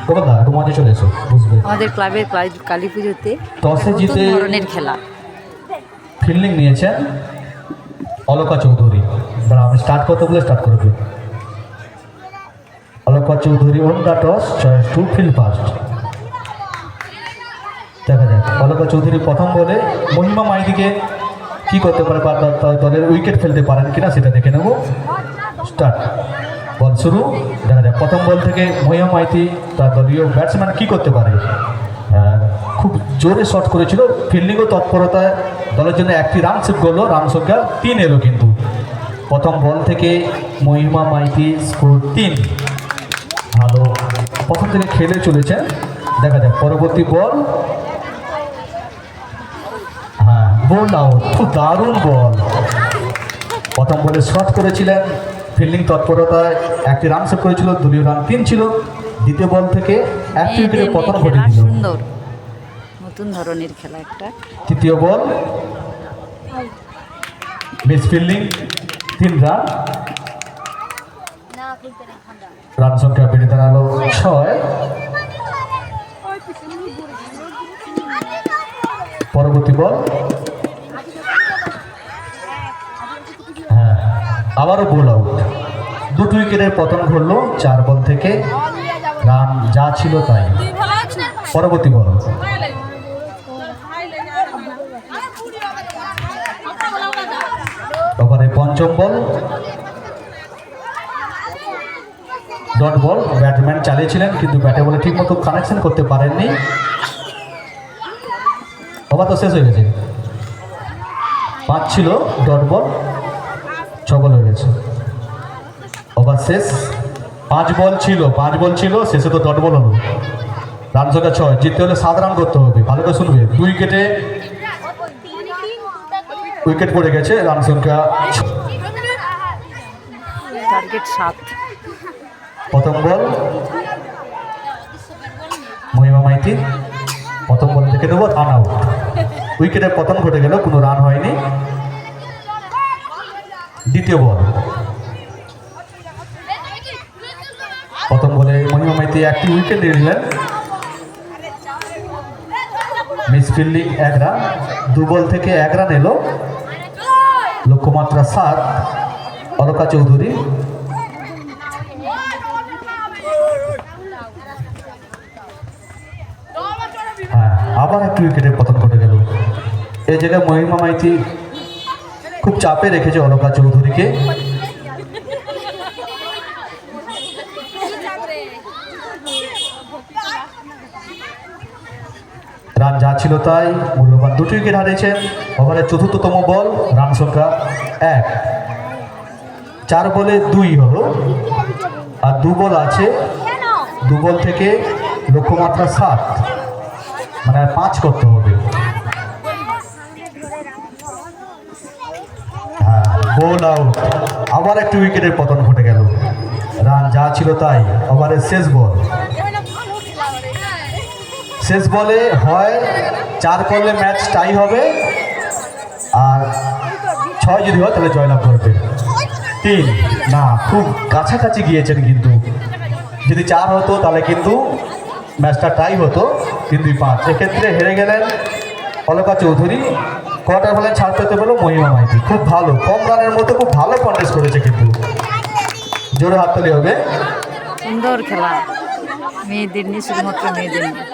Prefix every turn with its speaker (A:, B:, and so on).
A: কোথা একটু মজা চলে এসো বুঝবে।
B: আমাদের ক্লাবের কালী পুজোতে
A: টসে জিতে
B: ধরনের খেলা
A: ফিল্ডিং নিয়েছেন অলকা চৌধুরী। আমি স্টার্ট করতে বলে স্টার্ট করবে। Alka Chowdhury won the toss, choice two field first. দেখা যাক অলকা চৌধুরী প্রথম বলে মহিমা মাইতিকে কি করতে পারে বা দলের উইকেট ফেলতে পারেন কিনা সেটা দেখে নেব। স্টার্ট, বল শুরু। দেখা যাক প্রথম বল থেকে মহিমা মাইতি তার দলীয় ব্যাটসম্যান কি করতে পারে। খুব জোরে শট করেছিল, ফিল্ডিংও তৎপরতায় দলের জন্য একটি রান সেভ করলো, রান সংখ্যা 3 এলো কিন্তু। প্রথম বল থেকে মহিমা মাইতি স্কোর 3। ভালো প্রথম থেকে খেলে চলেছেন। দেখা যাক পরবর্তী বল। হ্যাঁ, বল আউট, খুব দারুণ বল। প্রথম বলে শট করেছিলেন, ফিল্ডিং তৎপরতায় একটি রান সেভ করেছিল, দলীয় রান 3 ছিল। দ্বিতীয় বল থেকে একটি উইকেটে পতন ঘটে দিল।
B: সুন্দর নতুন ধরনের খেলা একটা।
A: তৃতীয় ball miss fielding, 3 run. Run সংখ্যা বেড়ে দাঁড়ালো 6। পরবর্তী বল। হ্যাঁ, আবারও বল আউট। 2 উইকেটের পতন ঘটলো 4 বল থেকে, রান যা ছিল তাই। পরবর্তী বল। ওভারে পঞ্চম বল, ডট বল। ব্যাটসম্যান চালিয়েছিলেন কিন্তু ব্যাটে বলে ঠিক মতো কানেকশন করতে পারেননি। ওভার তো শেষ হয়ে গেছে। 5 ছিল, ডট বল, 6 বল হয়ে গেছে। ওভার শেষ। 5 বল ছিল, শেষে তো ডট বল হলো। রান সংখ্যা 6, জিততে হলে 7 রান করতে হবে। ভালো করে শুনবে। 2 উইকেটে উইকেট পড়ে গেছে, রান সংখ্যা
B: টার্গেট 7।
A: প্রথম বল মহিমা মাইতি, প্রথম বল থেকে দেবো রান আউট। উইকেটের পতন ঘটে গেল, কোনো রান হয়নি। দ্বিতীয় বল। প্রথম বলে মহিমা মাইতি একটি উইকেট নিয়ে নিলেন, মিস ফিল্ডিং 1 রান। 2 বল থেকে 1 রান এলো, লক্ষ্যমাত্রা 7। অলকা চৌধুরী। হ্যাঁ, আবার একটি উইকেটের পতন ঘটে গেল। এই জায়গায় মহিমা মাইতি খুব চাপে রেখেছে অলকা চৌধুরীকে। রান যা ছিল তাই, মূল্যবান 2টি উইকেট হারিয়েছেন। ওভারের চতুর্থতম বল, রান সংখ্যা 1। 4 বলে 2 হলো, আর 2 বল আছে। 2 বল থেকে লক্ষ্যমাত্রা 7, মানে 5 করতে হবে। হ্যাঁ, বল আউট। আবার একটি উইকেটের পতন ঘটে গেল, রান যা ছিল তাই। ওভারের শেষ বল। শেষ বলে হয় 4 করলে ম্যাচ টাই হবে, আর 6 যদি হয় তাহলে জয়লাভ করবে। 3 না, খুব কাছাকাছি গিয়েছেন কিন্তু। যদি 4 হতো তাহলে কিন্তু ম্যাচটা টাই হতো, কিন্তু 5। এক্ষেত্রে হেরে গেলেন অলকা চৌধুরী। কোয়ার্টার ফাইনাল ছাড়তে হতে পেল মহিমা মাইতি। খুব ভালো, কম রানের মধ্যে খুব ভালো কন্টেস্ট করেছে কিন্তু। জোরে হাততালি হবে।
B: সুন্দর খেলা, মেয়েদের নিয়ে, শুধুমাত্র মেয়েদের নিয়ে।